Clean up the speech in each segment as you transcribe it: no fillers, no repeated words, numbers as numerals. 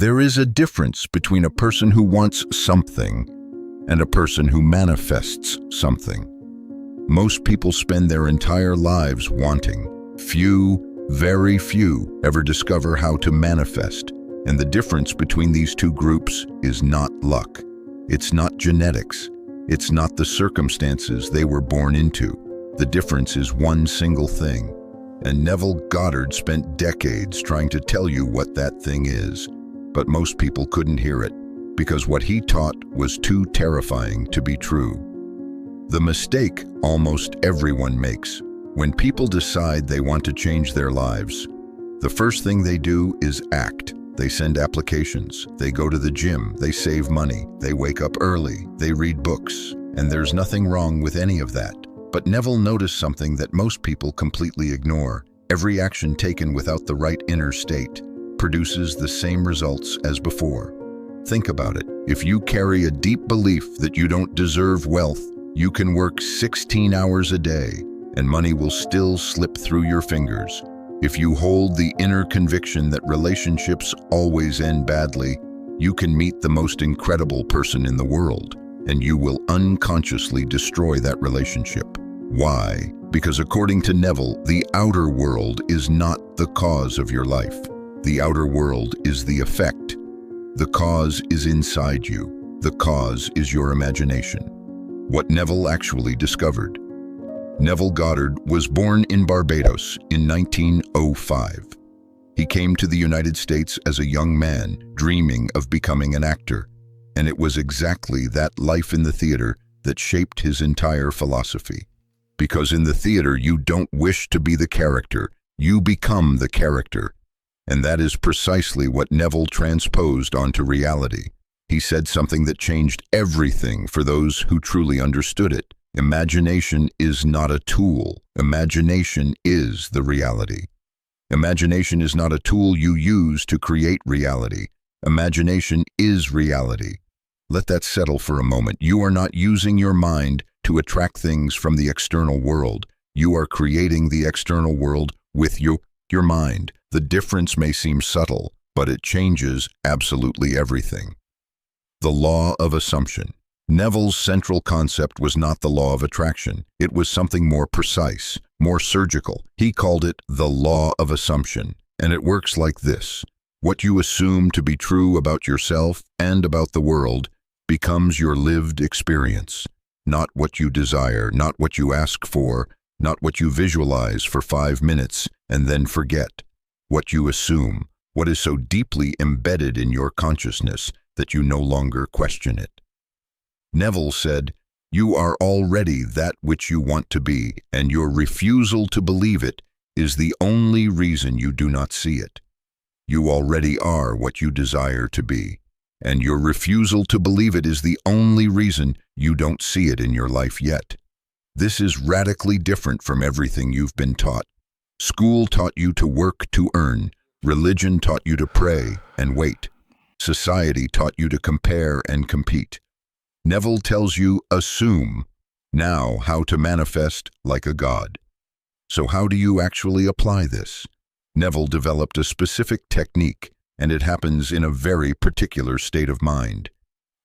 There is a difference between a person who wants something and a person who manifests something. Most people spend their entire lives wanting. Few, very few, ever discover how to manifest. And the difference between these two groups is not luck. It's not genetics. It's not the circumstances they were born into. The difference is one single thing. And Neville Goddard spent decades trying to tell you what that thing is. But most people couldn't hear it, because what he taught was too terrifying to be true. The mistake almost everyone makes: when people decide they want to change their lives, the first thing they do is act. They send applications, they go to the gym, they save money, they wake up early, they read books, and there's nothing wrong with any of that. But Neville noticed something that most people completely ignore. Every action taken without the right inner state produces the same results as before. Think about it. If you carry a deep belief that you don't deserve wealth, you can work 16 hours a day and money will still slip through your fingers. If you hold the inner conviction that relationships always end badly, you can meet the most incredible person in the world, and you will unconsciously destroy that relationship. Why? Because according to Neville, the outer world is not the cause of your life. The outer world is the effect. The cause is inside you. The cause is your imagination. What Neville actually discovered. Neville Goddard was born in Barbados in 1905. He came to the United States as a young man, dreaming of becoming an actor. And it was exactly that life in the theater that shaped his entire philosophy. Because in the theater, you don't wish to be the character, you become the character. And that is precisely what Neville transposed onto reality. He said something that changed everything for those who truly understood it. Imagination is not a tool. Imagination is the reality. Imagination is not a tool you use to create reality. Imagination is reality. Let that settle for a moment. You are not using your mind to attract things from the external world. You are creating the external world with your mind. The difference may seem subtle, but it changes absolutely everything. The law of assumption. Neville's central concept was not the law of attraction. It was something more precise, more surgical. He called it the law of assumption, and it works like this. What you assume to be true about yourself and about the world becomes your lived experience. Not what you desire, not what you ask for, not what you visualize for 5 minutes and then forget. What you assume, what is so deeply embedded in your consciousness that you no longer question it. Neville said, "You are already that which you want to be, and your refusal to believe it is the only reason you do not see it. You already are what you desire to be, and your refusal to believe it is the only reason you don't see it in your life yet." This is radically different from everything you've been taught. School taught you to work to earn. Religion taught you to pray and wait. Society taught you to compare and compete. Neville tells you, assume. Now, how to manifest like a god. So how do you actually apply this? Neville developed a specific technique, and it happens in a very particular state of mind.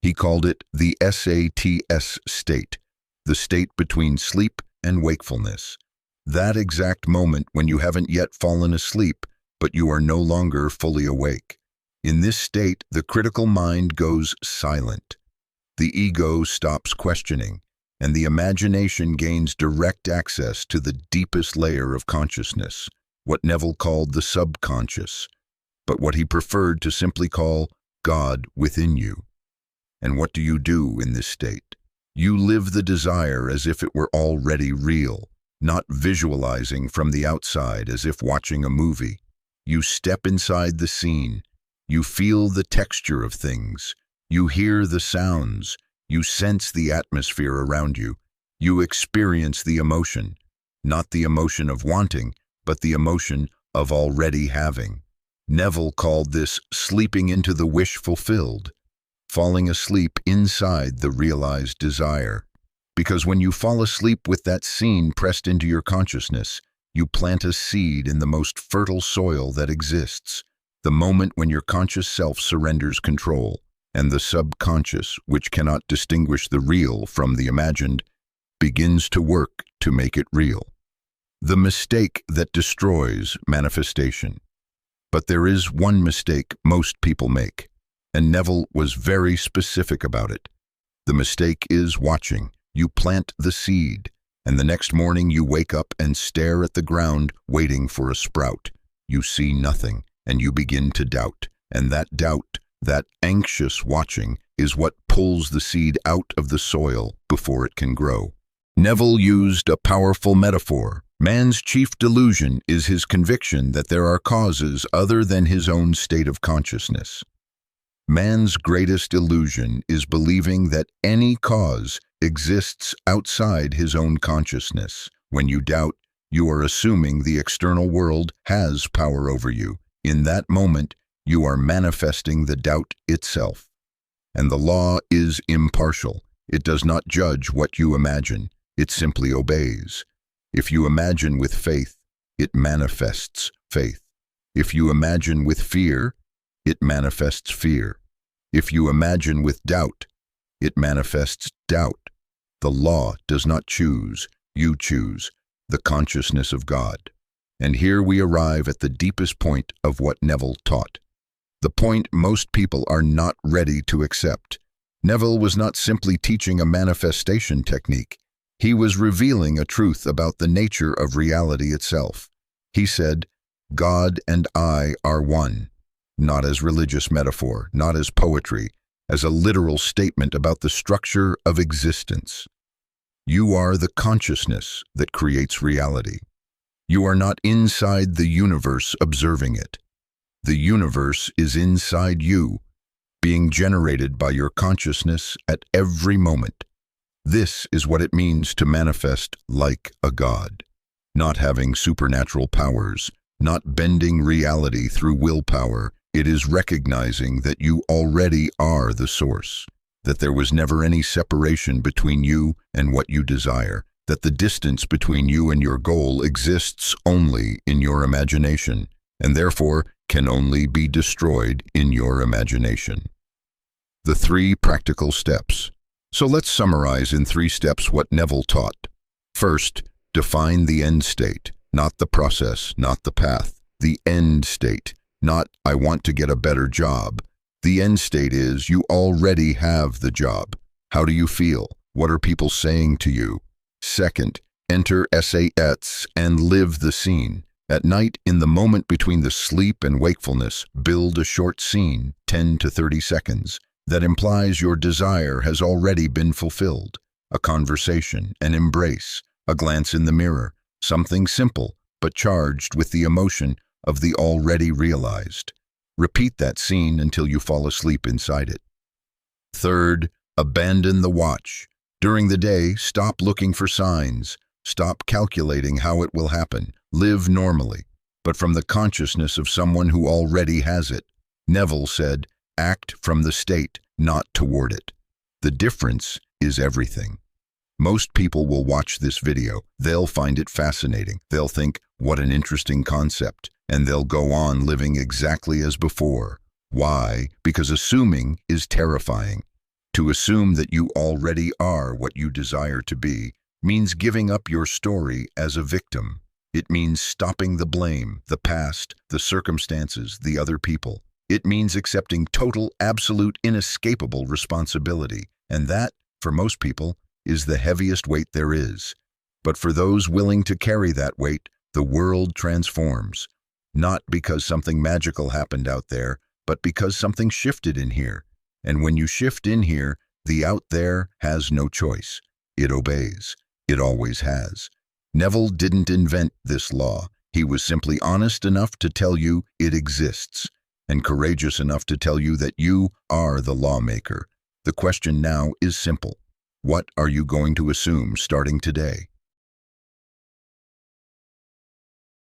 He called it the SATS state, the state between sleep and wakefulness. That exact moment when you haven't yet fallen asleep, but you are no longer fully awake. In this state, the critical mind goes silent. The ego stops questioning, and the imagination gains direct access to the deepest layer of consciousness, what Neville called the subconscious, but what he preferred to simply call God within you. And what do you do in this state? You live the desire as if it were already real, not visualizing from the outside as if watching a movie. You step inside the scene. You feel the texture of things. You hear the sounds. You sense the atmosphere around you. You experience the emotion, not the emotion of wanting, but the emotion of already having. Neville called this sleeping into the wish fulfilled, falling asleep inside the realized desire. Because when you fall asleep with that scene pressed into your consciousness, you plant a seed in the most fertile soil that exists, the moment when your conscious self surrenders control, and the subconscious, which cannot distinguish the real from the imagined, begins to work to make it real. The mistake that destroys manifestation. But there is one mistake most people make, and Neville was very specific about it. The mistake is watching. You plant the seed, and the next morning you wake up and stare at the ground waiting for a sprout. You see nothing, and you begin to doubt, and that doubt, that anxious watching, is what pulls the seed out of the soil before it can grow. Neville used a powerful metaphor. Man's chief delusion is his conviction that there are causes other than his own state of consciousness. Man's greatest illusion is believing that any cause exists outside his own consciousness. When you doubt, you are assuming the external world has power over you. In that moment, you are manifesting the doubt itself. And the law is impartial. It does not judge what you imagine. It simply obeys. If you imagine with faith, it manifests faith. If you imagine with fear, it manifests fear. If you imagine with doubt, it manifests doubt. The law does not choose, you choose, the consciousness of God. And here we arrive at the deepest point of what Neville taught. The point most people are not ready to accept. Neville was not simply teaching a manifestation technique. He was revealing a truth about the nature of reality itself. He said, God and I are one, not as religious metaphor, not as poetry, as a literal statement about the structure of existence. You are the consciousness that creates reality. You are not inside the universe observing it. The universe is inside you, being generated by your consciousness at every moment. This is what it means to manifest like a god, not having supernatural powers, not bending reality through willpower. It is recognizing that you already are the source, that there was never any separation between you and what you desire, that the distance between you and your goal exists only in your imagination, and therefore can only be destroyed in your imagination. The 3 practical steps. So let's summarize in 3 steps what Neville taught. First, define the end state, not the process, not the path. The end state, not I want to get a better job. The end state is you already have the job. How do you feel? What are people saying to you? Second, enter SAS and live the scene. At night, in the moment between the sleep and wakefulness, build a short scene, 10 to 30 seconds. That implies your desire has already been fulfilled. A conversation, an embrace, a glance in the mirror, something simple but charged with the emotion of the already realized. Repeat that scene until you fall asleep inside it. Third, abandon the watch. During the day, stop looking for signs. Stop calculating how it will happen. Live normally, but from the consciousness of someone who already has it. Neville said, act from the state, not toward it. The difference is everything. Most people will watch this video. They'll find it fascinating. They'll think, what an interesting concept. And they'll go on living exactly as before. Why? Because assuming is terrifying. To assume that you already are what you desire to be means giving up your story as a victim. It means stopping the blame, the past, the circumstances, the other people. It means accepting total, absolute, inescapable responsibility. And that, for most people, is the heaviest weight there is. But for those willing to carry that weight, the world transforms. Not because something magical happened out there, but because something shifted in here. And when you shift in here, the out there has no choice. It obeys. It always has. Neville didn't invent this law. He was simply honest enough to tell you it exists, and courageous enough to tell you that you are the lawmaker. The question now is simple. What are you going to assume starting today?